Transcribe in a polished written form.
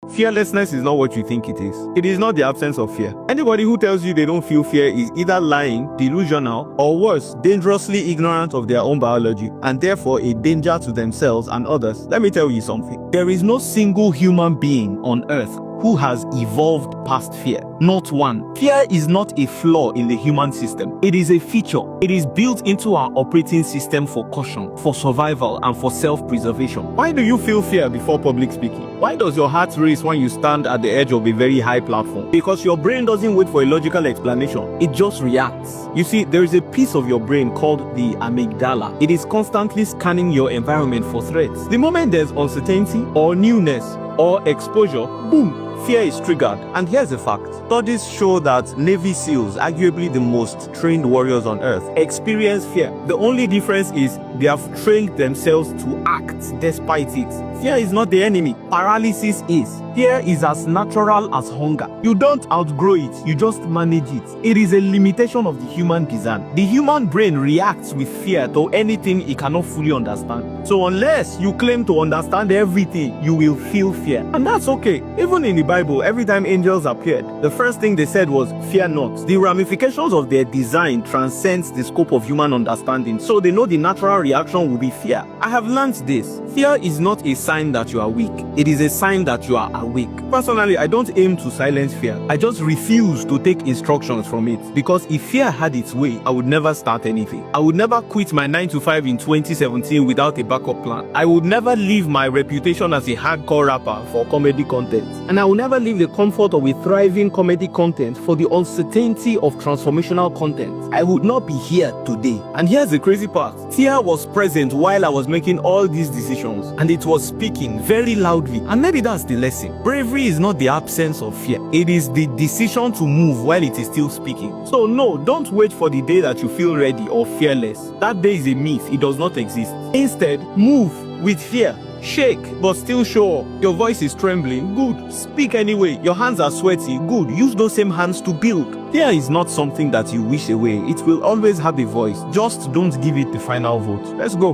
Fearlessness is not what you think it is. It is not the absence of fear. Anybody who tells you they don't feel fear is either lying, delusional, or worse, dangerously ignorant of their own biology, and therefore a danger to themselves and others. Let me tell you something. There is no single human being on earth who has evolved past fear. Not one. Fear is not a flaw in the human system. It is a feature. It is built into our operating system for caution, for survival, and for self-preservation. Why do you feel fear before public speaking? Why does your heart race when you stand at the edge of a very high platform? Because your brain doesn't wait for a logical explanation. It just reacts. You see, there is a piece of your brain called the amygdala. It is constantly scanning your environment for threats. The moment there's uncertainty or newness or exposure, boom, fear is triggered. And here's the fact. Studies show that Navy SEALs, arguably the most trained warriors on earth, experience fear. The only difference is they have trained themselves to act despite it. Fear is not the enemy. Paralysis is. Fear is as natural as hunger. You don't outgrow it, you just manage it. It is a limitation of the human design. The human brain reacts with fear to anything it cannot fully understand. So unless you claim to understand everything, you will feel fear. And that's okay. Even in the Bible, every time angels appeared, the first thing they said was, fear not. The ramifications of their design transcends the scope of human understanding. So they know the natural reaction will be fear. I have learned this. Fear is not a sign that you are weak. It is a sign that you are awake. Personally, I don't aim to silence fear. I just refuse to take instructions from it. Because if fear had its way, I would never start anything. I would never quit my 9-to-5 in 2017 without a backup plan. I would never leave my reputation as a hardcore rapper for comedy content. And I will never leave the comfort of a thriving comedy content for the uncertainty of transformational content. I would not be here today. And here's the crazy part. Fear was present while I was making all these decisions, and it was speaking very loudly. And maybe that's the lesson. Bravery is not the absence of fear. It is the decision to move while it is still speaking. So no, don't wait for the day that you feel ready or fearless. That day is a myth. It does not exist. Instead, move with fear. Shake, but still show up. Your voice is trembling. Good. Speak anyway. Your hands are sweaty. Good. Use those same hands to build. Fear is not something that you wish away. It will always have a voice. Just don't give it the final vote. Let's go.